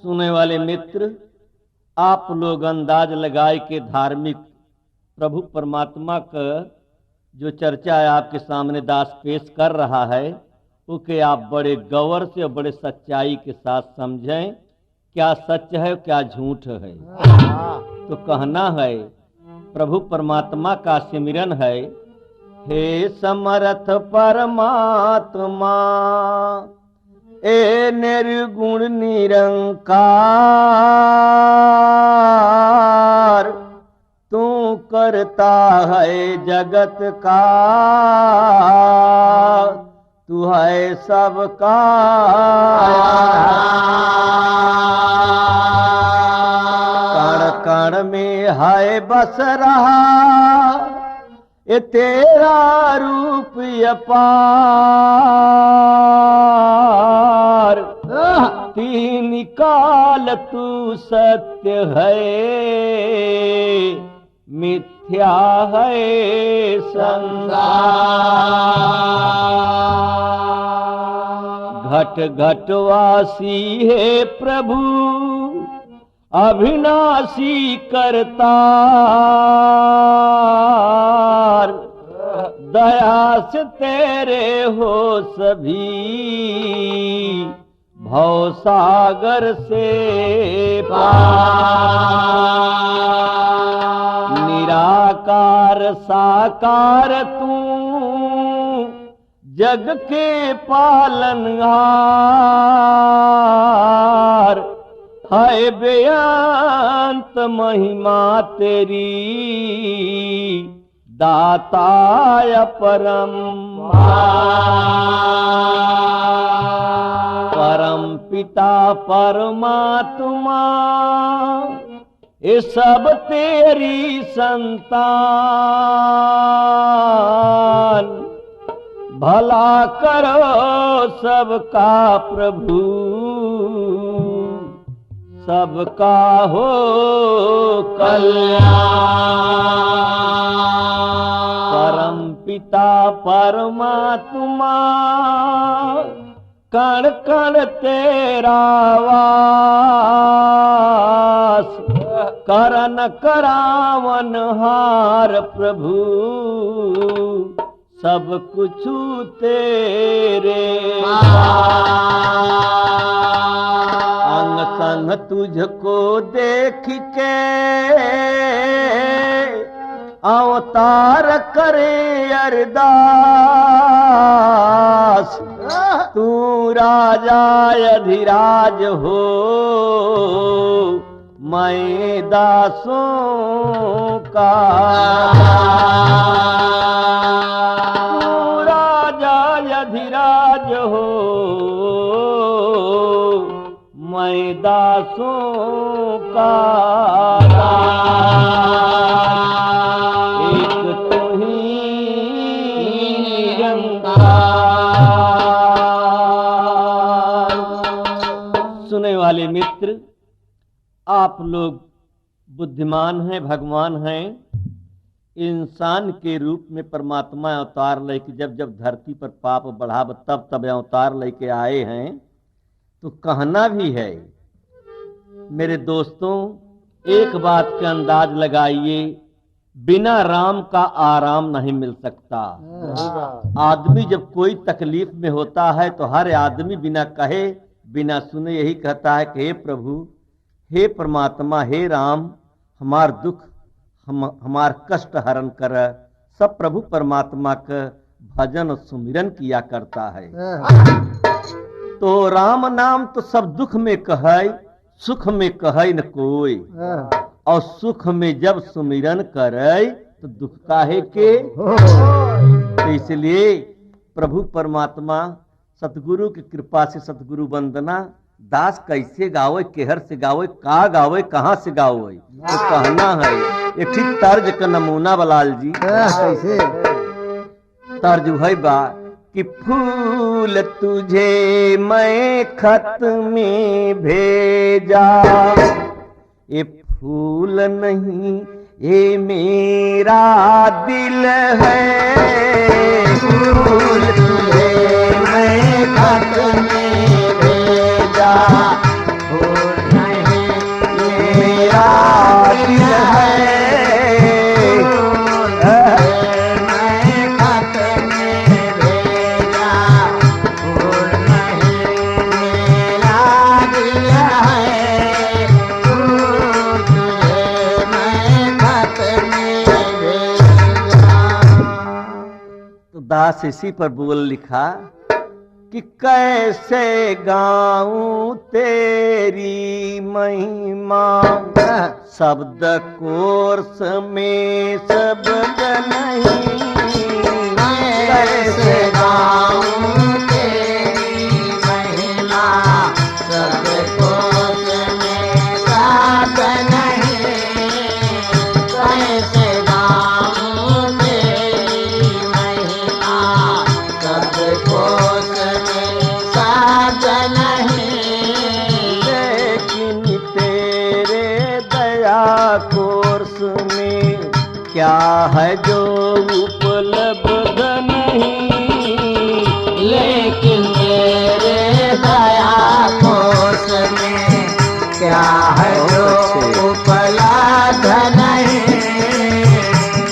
सुनने वाले मित्र, आप लोग अंदाज लगाए के धार्मिक प्रभु परमात्मा का जो चर्चा है आपके सामने दास पेश कर रहा है, वो कि आप बड़े गौर से और बड़े सच्चाई के साथ समझें क्या सच है क्या झूठ है। तो कहना है प्रभु परमात्मा का सिमरन है, हे समर्थ परमात्मा ए निर्गुण निरंकार, तू करता है जगत का, तू है सबका। कण कण में है बस रहा ये तेरा रूप अपार, तीन काल तू सत्य है मिथ्या है संसार। घट घटवासी है प्रभु अविनाशी करतार, दया से तेरे हो सभी भवसागर से पार। निराकार साकार तू जग के पालनहार, है बेअंत महिमा तेरी दाताय परम। परम पिता परमात्मा ये सब तेरी संतान, भला करो सबका प्रभु सबका हो कल्याण। परम पिता परमात्मा कण कण तेरा वास, करन करावन हार प्रभु सब कुछ तेरे। अंग संग तुझको देख के अवतार करे अरदास, तू राजा अधिराज हो मैं दासों का। तू राजा अधिराज हो मैं दासों का। एक तू ही निरंकार। सुने वाले मित्र, आप लोग बुद्धिमान हैं, भगवान हैं। इंसान के रूप में परमात्मा अवतार लेके जब जब धरती पर पाप बढ़ाव तब तब अवतार लेके आए हैं। तो कहना भी है मेरे दोस्तों, एक बात का अंदाज लगाइए, बिना राम का आराम नहीं मिल सकता। आदमी जब कोई तकलीफ में होता है तो हर आदमी बिना कहे बिना सुने यही कहता है कि हे प्रभु, हे परमात्मा, हे राम, हमार दुख हमार कष्ट हरण कर। सब प्रभु परमात्मा का भजन और सुमिरन किया करता है। तो राम नाम तो सब दुख में कहे, सुख में कहे न कोई, और सुख में जब सुमिरन करे तो दुख काहे के। तो इसलिए प्रभु परमात्मा सतगुरु की कृपा से सतगुरु वंदना दास कैसे गावे, केहर से गावे, का गावे, कहाँ से गावे। तो कहना है एक ठीक तर्ज का नमूना बलाल जी। कैसे तर्ज है बा कि फूल तुझे मैं खत में भेजा, ये फूल नहीं ये मेरा दिल है। फूल तुझे मैं खत में भेजा, फूल खास इसी पर बोल लिखा कि कैसे गाऊं तेरी महिमा, शब्द कोर्स में शब्द नहीं, कैसे गाऊं तेरी महिमा, शब्द कोर्स में शब्द नहीं, कैसे गाऊं तेरी महिमा, शब्द कोर्स में शब्द नहीं, लेकिन तेरे दया कोर्स में क्या है जो उपलब्ध नहीं, लेकिन तेरे दया कोर्स में क्या है जो उपलब्ध नहीं,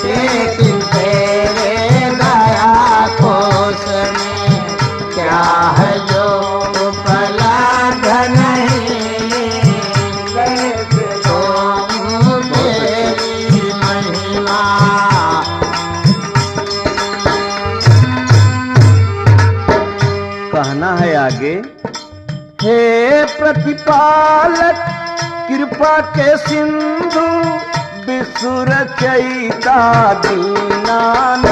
लेकिन तेरे दया कोर्स में क्या है जो उपलब्ध नहीं, कैसे गाऊं तेरी महिमा। कहना है आगे, हे प्रतिपालक कृपा के सिंधु, विसुर चैता दीनानाथ,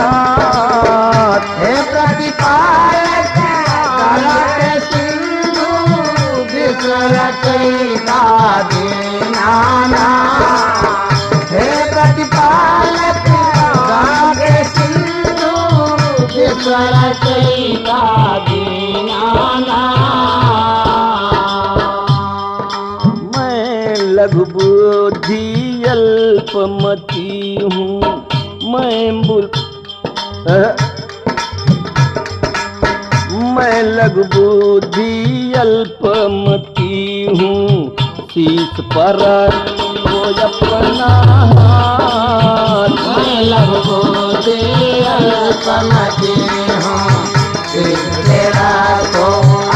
हे प्रतिपालक कृपा के सिंधु, विसुर चैता दीनानाथ, हे प्रतिपालक कृपा के सिंधु, विसुर चैता लघु बुद्धि अल्पमति हूँ, मैं लघु बुद्धि अल्पमति हूँ, शीश पर वो अपना हाथ, मैं लघु बुद्धि अल्पमति हूँ, शीश तेरा तो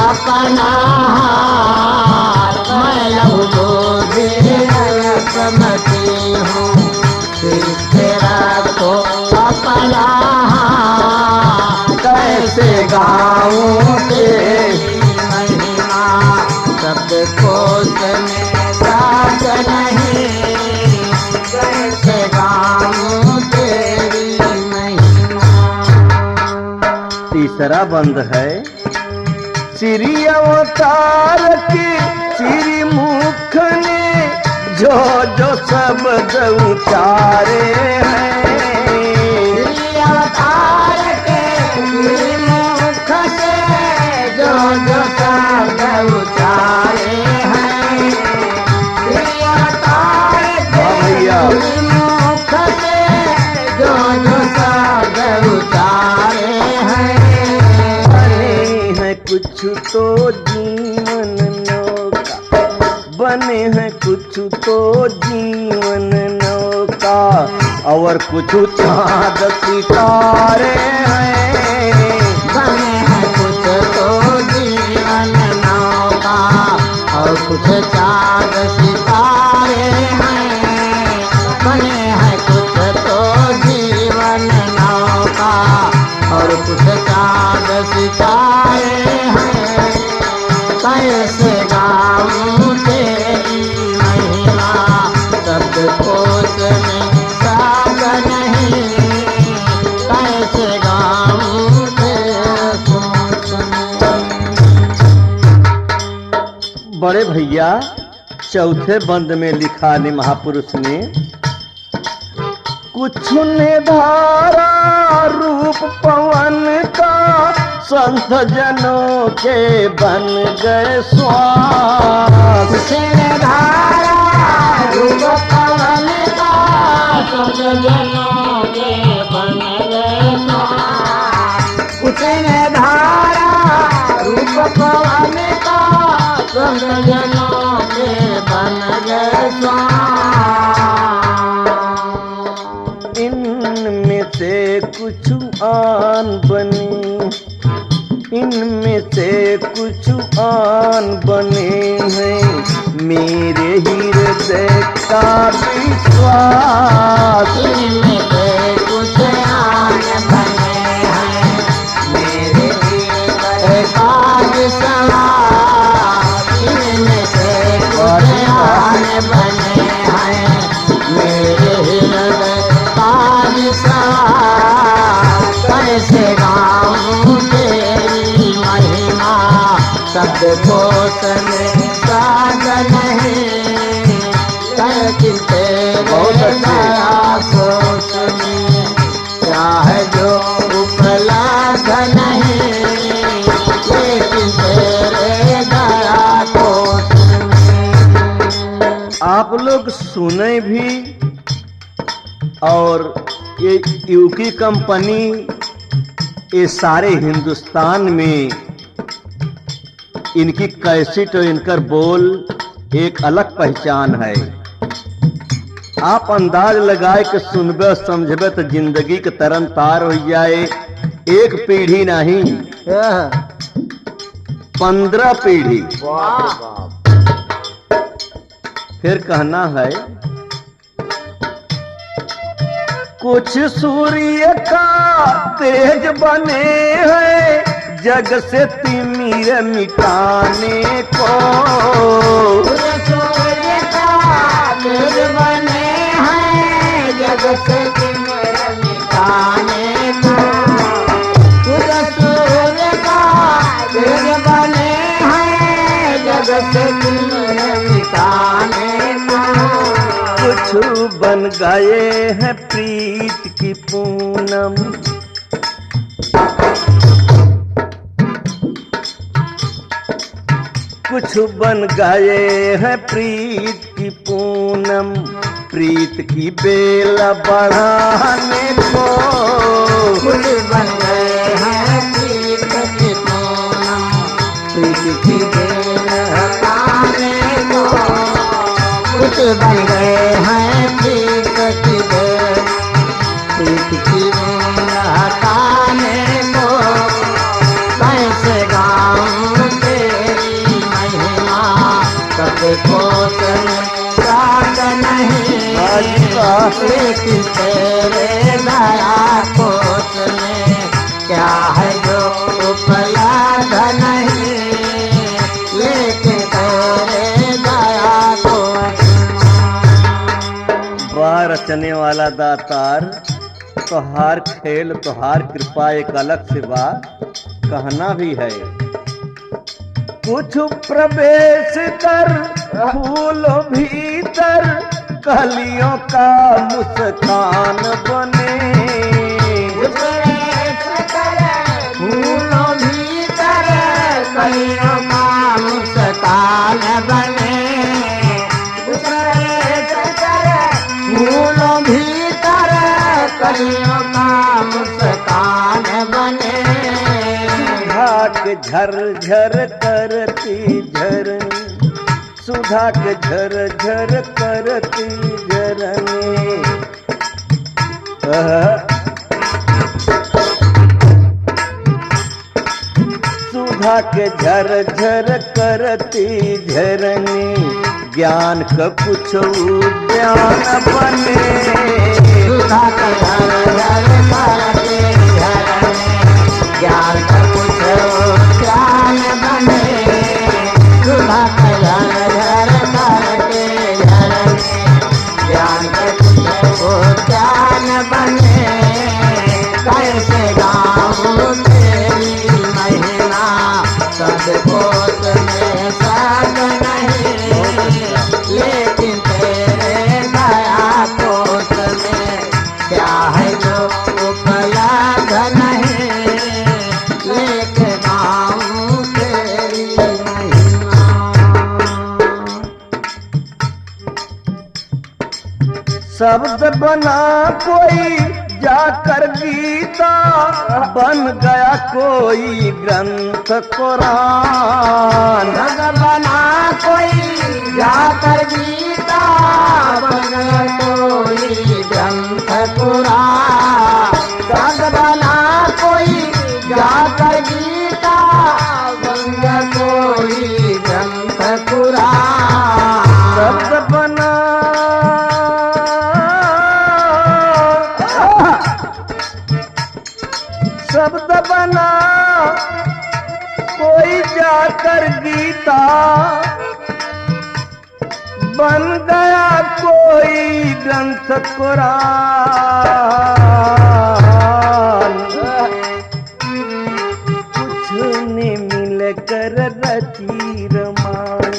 अपना हाथ, मैं लघु बुद्धि अल्पमति हूँ, शीश तेरा तो अपना हाथ, कैसे गाऊं तेरी महिमा, शब्द कोश में शब्द नहीं, कैसे गाऊं तेरी महिमा। तीसरा बंद है, श्री अवतार के श्री मुख ने जो जो शब्द उचारे हैं, श्री अवतार के श्री मुख से जो जो शब्द उचारे हैं, श्री अवतार के श्री मुख से जो जो शब्द उचारे हैं, कुछ तो जीवन नौका, बने हैं कुछ तो जीवन नौका, और कुछ चाँद सितारे हैं, बने हैं कुछ तो जीवन नौका, और कुछ चाँद सितारे हैं, बने हैं कुछ तो जीवन नौका, और कुछ चाँद सितारे हैं, कैसे गाऊं तेरी महिमा, शब्द कोश में शब्द नहीं, कैसे गाऊं तेरे कोश में। बड़े भैया चौथे बंद में लिखा ने महापुरुष ने, कुछ ने धारा रूप पवन का, संत जनों के बन गए श्वास, कुछ ने धारा रूप पवन का, संत जनों के बन गए श्वास, कुछ ने धारा रूप पवन का, संत जनों के बन गए श्वास, इनमें से कुछ आन बनी, इनमें से कुछ आन बने हैं, मेरे हृदय का विश्वास, इनमें से कुछ आन बने हैं, आप लोग सुने भी और ये यूकी कंपनी ये सारे हिंदुस्तान में इनकी कैसेट और इनकर बोल एक अलग पहचान है। आप अंदाज लगाए कि सुनबे समझबे तो जिंदगी के तरन तार हो जाए। एक पीढ़ी नहीं 15 पीढ़ी। फिर कहना है कुछ सूर्य का तेज बने हैं जग से तिमिर मिटाने को। सूर्य का तेज बने हैं जग से तिमिर मिटाने को। सूर्य का तेज बने हैं जग से तिमिर मिटाने को। कुछ बन गए हैं प्रीत की पूनम, कुछ बन गए हैं प्रीत की पूनम, प्रीत की बेल बढ़ाने को। कुछ बन गए हैं प्रीत की पूनम, प्रीत की बेल हटाने को। कुछ बन गए हैं प्रीत की बेल, प्रीत की बेल हटाने को। कैसे गाऊं तेरी महिमा, कभी कोस में राग नहीं, लेकिन तेरे दया कोस में क्या है जो उपलब्ध नहीं, लेकिन तेरे दया कोस। वाह रचने वाला दातार, तोहार खेल तोहार कृपा एक अलग से बा। कहना भी है कुछ प्रवेश कर फूल भीतर, कलियों का मुस्कान बने। प्रवेश कर फूल भीतर, कलियों का मुस्कान बने। प्रवेश कर फूल भीतर, कलियों का मुस्कान बने। सुधा के झरझर करती झरनी, सुधा के झरझर करती झरनी। सुधा के झरझर करती झरनी, ज्ञान का कुछ उद्यान बने। सुधा का झरझर करती झरनी, ज्ञान का कुछ उद्यान बने। सुधा का झरझर करती झरनी, ज्ञान का कुछ उद्यान बने। कैसे गाऊं तेरी महिमा, सदकोष में साग नहीं, लेकिन तेरे दया कोष में क्या है जो उपलब्ध नहीं, लेकिन गाऊं तेरी महिमा। शब्द बना कोई जाकर गीता, बन गया कोई ग्रंथ कुरान। जग बना कोई जाकर गीता, बन गया कोई ग्रंथ कुरान। जग बना कोई जाकर गीता, बन गया कोई ग्रंथ कुरान। शब्द बना शब्द बना कोई जाकर गीता, बन गया कोई ग्रंथ कुरान। कुछ ने मिलकर रची रमान,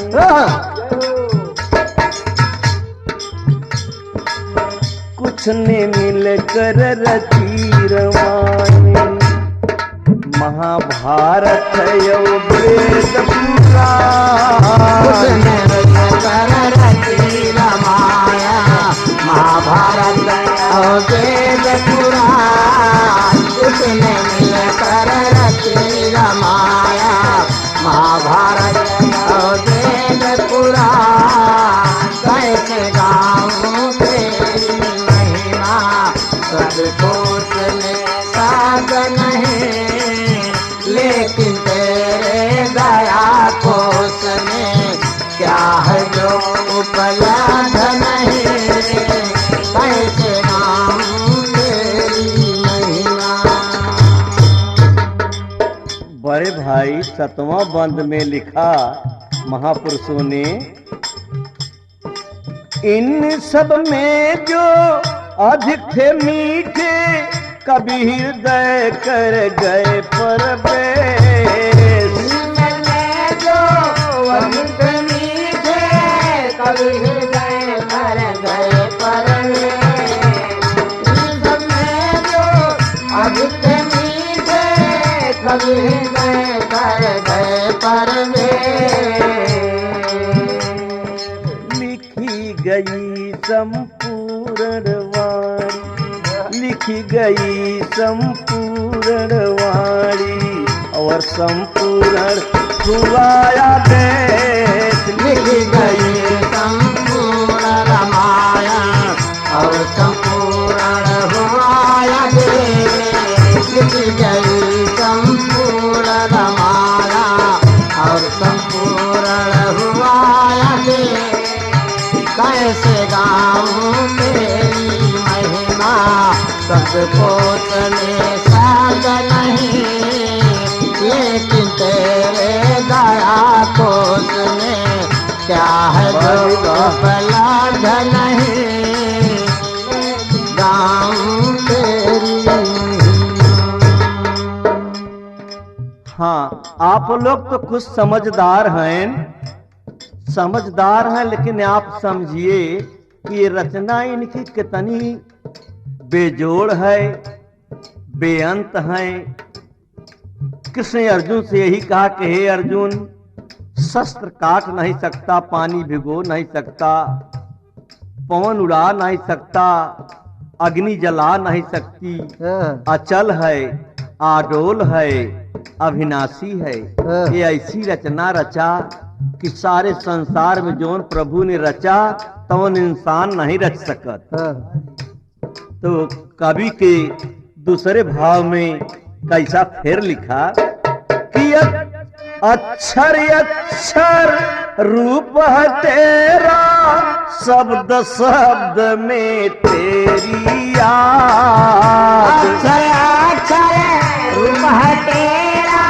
कुछ ने मिलकर रची रमानी। महाभारत यो वेद पुराण, उसने मिलकर रची जो उपलब्ध नहीं, कैसे गाऊं तेरी महिमा। बड़े भाई 7वां बंद में लिखा महापुरुषों ने, इन सब में जो अधिक थे मीठे, कभी हृदय कर गए परवेश। इनमें जो अधिक मीठे, कभी हृदय कर गए परवेश। इन सब में जो अधिक मीठे, कभी हृदय कर गए परवेश। लिखी गई संपूर्ण वाणी, लिखी गई संपूर्ण वाणी, और संपूर्ण हुआ देश। लिखी गई संपूर्ण रामायण, और संपूर्ण हुआ देश। लिखी गई संपूर्ण रामायण, और संपूर्ण हुआ देश। कैसे गाऊं तेरी महिमा, सबको तने साध नहीं, लेकिन तेरे दया कोष में क्या है जो उपलब्ध नहीं, गाऊं तेरी महिमा। हाँ, आप लोग तो कुछ समझदार हैं, लेकिन आप समझिए कि ये रचना इनकी कितनी बेजोड़ है, बेअंत है। कृष्ण अर्जुन से यही कहा कि हे अर्जुन, शस्त्र काट नहीं सकता, पानी भिगो नहीं सकता, पवन उड़ा नहीं सकता, अग्नि जला नहीं सकती, अचल है, आडोल है, अविनाशी है। ये ऐसी रचना रचा कि सारे संसार में जोन प्रभु ने रचा तवन इंसान नहीं रच सकत। तो कवि के दूसरे भाव में कैसा फिर लिखा कि अक्षर अक्षर रूप है तेरा, शब्द शब्द में तेरी याद। अक्षर अक्षर रूप है तेरा,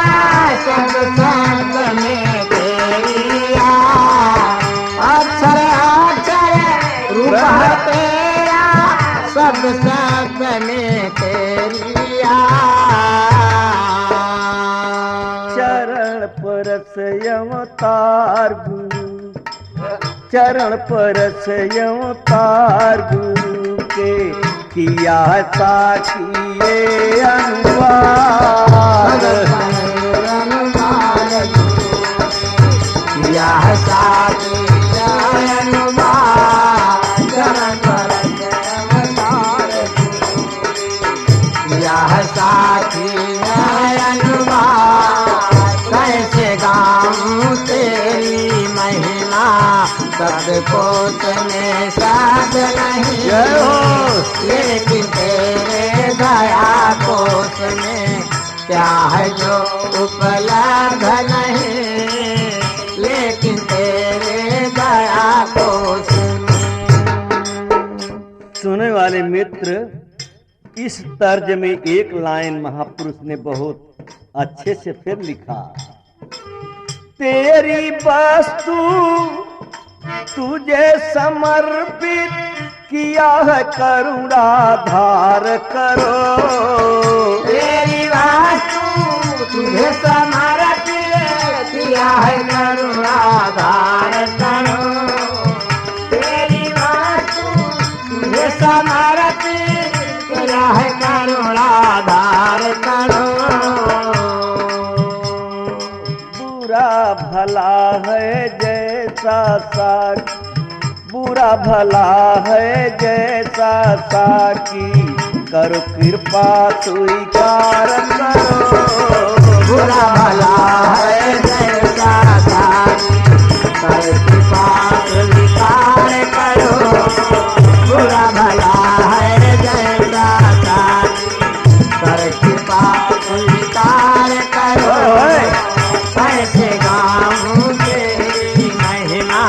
शब्द शब्द में तेरी याद। अक्षर अक्षर रूप है तेरा, शब्द शब्द में तेरी याद। चरण परस अवतार गुरु, चरण परस अवतार गुरु के, किया साखिए अनुवाद। किया साखिए अनुवाद, चरण परस अवतार गुरु। किया साखिए अनुवाद, कैसे गाऊं तेरी महिमा, सबको तने साध नहीं, लेकिन तेरे दया कोष में क्या है जो उपलब्ध नहीं, लेकिन तेरे दया कोष में। सुनने वाले मित्र, इस तर्ज में एक लाइन महापुरुष ने बहुत अच्छे से फिर लिखा, तेरी वस्तु तुझे समर्पित किया है, करुणा धार करो। तेरी वस्तु तुझे समर्पित किया है, करुणा धार करो। तेरी वस्तु तुझे समर्पित किया है, करुणा धार करो। बुरा भला है जैसा साकी, बुरा भला है जैसा साकी, करो कृपा स्वीकार करो। बुरा भला है जैसा साकी, करो कृपा स्वीकार करो। बुरा भला है जैसा साकी, करो कृपा स्वीकार करो। कैसे गाऊं तेरी महिमा,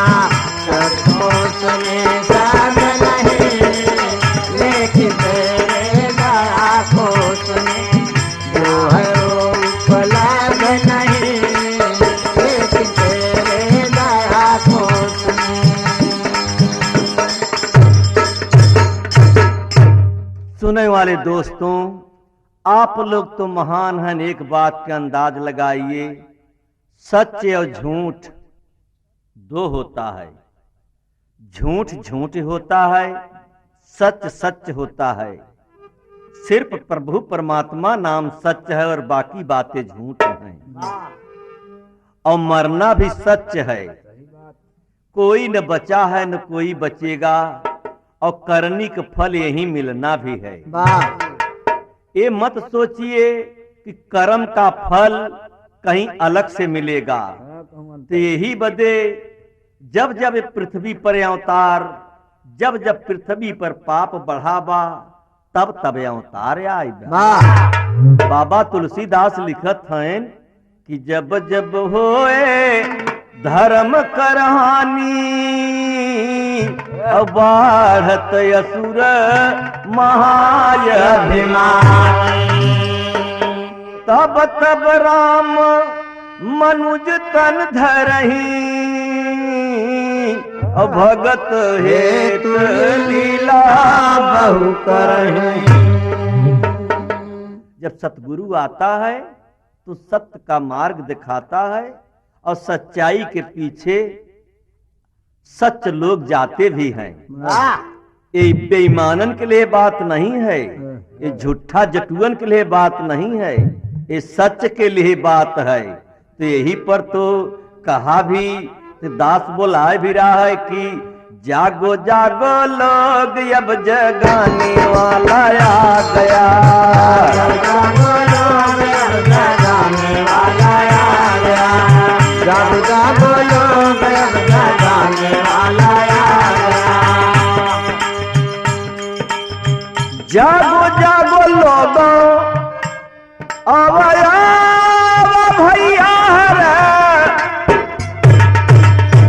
कोस में सब नहीं, लेकिन तेरे दया कोस में जो है वो उपलब्ध नहीं, लेकिन तेरे दया कोस में। सुनने वाले दोस्तों, आप लोग तो महान हैं, एक बात का अंदाज लगाइए, सच और झूठ दो होता है। झूठ झूठ होता है, सच सच होता है। सिर्फ प्रभु परमात्मा नाम सच है और बाकी बातें झूठ हैं। और मरना भी सच है, कोई न बचा है न कोई बचेगा, और करनी का फल यही मिलना भी है। ये मत सोचिए कि कर्म का फल कहीं अलग से मिलेगा। तो यही बदे जब जब पृथ्वी पर अवतार, जब जब पृथ्वी पर पाप बढ़ावा, तब तब अवतार आएगा। बाबा तुलसीदास लिखत हैं कि जब जब होए धर्म करहानी, बाढ़त असुर महाय अभिमानी, तब तब राम मनुज तन धरही, भगत हेतु लीला बहु करही। जब सतगुरु आता है तो सत्य का मार्ग दिखाता है, और सच्चाई के पीछे सच लोग जाते भी हैं। ये बेईमानन के लिए बात नहीं है, ये झूठा जटुअन के लिए बात नहीं है, ये सच के लिए बात है। तो यही पर तो कहा भी, दास बोलाए भी रहा है कि जागो जागो लोग अब जगाने वाला आ गया, जागो लोग अब जगाने वाला आ गया, जागो जागो लोग अब जगाने वाला आ गया। जागो जागो लोगों आवाया भैया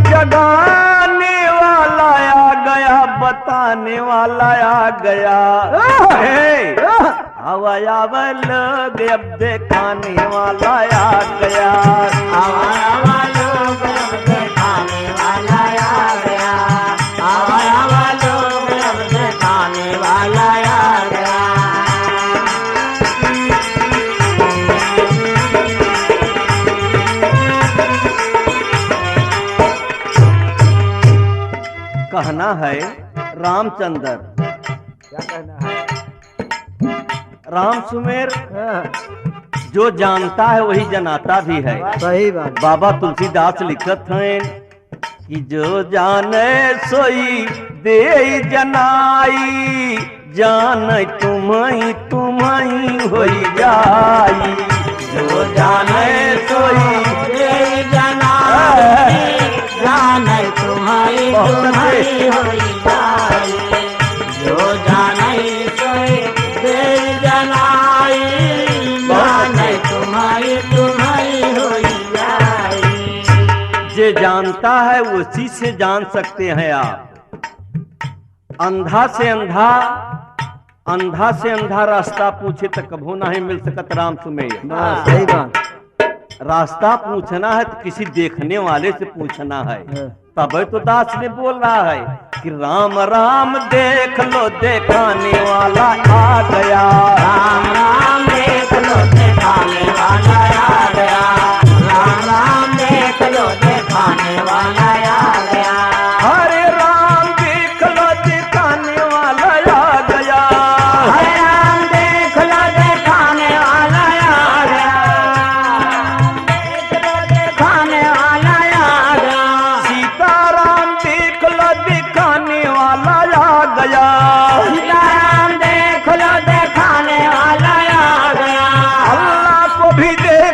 जगाने वाला आ गया, बताने वाला आ गया। आवाया लोग अब दिखाने वाला आ गया, आवाया लोग अब दिखाने वाला आ गया, आवाया लोग अब दिखाने वाला आ गया। कहना है रामचंद्र, क्या कहना है? राम सुमेर जो जानता है वही जनाता भी है। सही बात। बाबा तुलसीदास लिखत हैं कि जो जाने सोई दे जनाई, जान तुम्हारी तुम्हारी होई जाई, जो जाने सोई दे जनाई, जाने तुम्हारी तुम्हारी होई जाई, जो जाने सोई दे जनाई, जाने तुम्हारी तुम्हारी होई जाई। जे जानता है उसी से जान सकते हैं आप। अंधा से अंधा, अंधा से अंधा रास्ता पूछे तो कभू नहीं मिल सकत। राम सुमेर सही बात। रास्ता पूछना है तो किसी देखने वाले से पूछना है। तब तो दास ने बोल रहा है कि राम राम देख लो दिखाने वाला आ गया, राम राम देख लो दिखाने वाला आ गया, राम राम देख लो दिखाने वाला आ गया, हरे राम देख लो दिखाने वाला आ गया, हरे राम देख लो दिखाने वाला आ गया, देख लो दिखाने वाला आ गया, सीताराम देख लो दिखाने वाला आ गया, सीताराम देख लो दिखाने वाला आ गया, अल्लाह को भी देख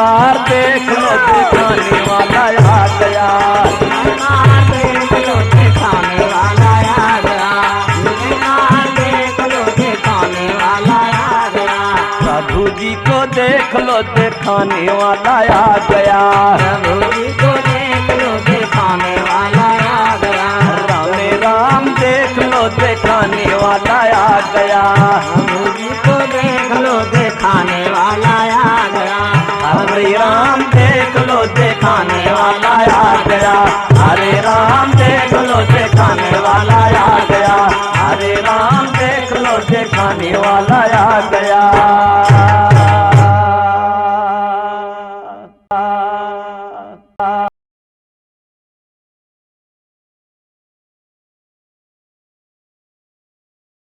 नैनार देख लो दिखाने वाला आ गया। देख लो दिखाने वाला आ गया, देख लो दिखाने वाला आ गया। प्रभु जी को देख लो दिखाने वाला आ गया। प्रभु जी को देख लो दिखाने वाला आ गया। राम राम देख लो दिखाने वाला आ गया। प्रभु जी को देख लो दिखाने वाला आ गया। हरे राम देख लो दिखाने वाला आ गया। हरे राम देख लो दिखाने वाला आ गया। हरे राम देख लो दिखाने वाला आ गया।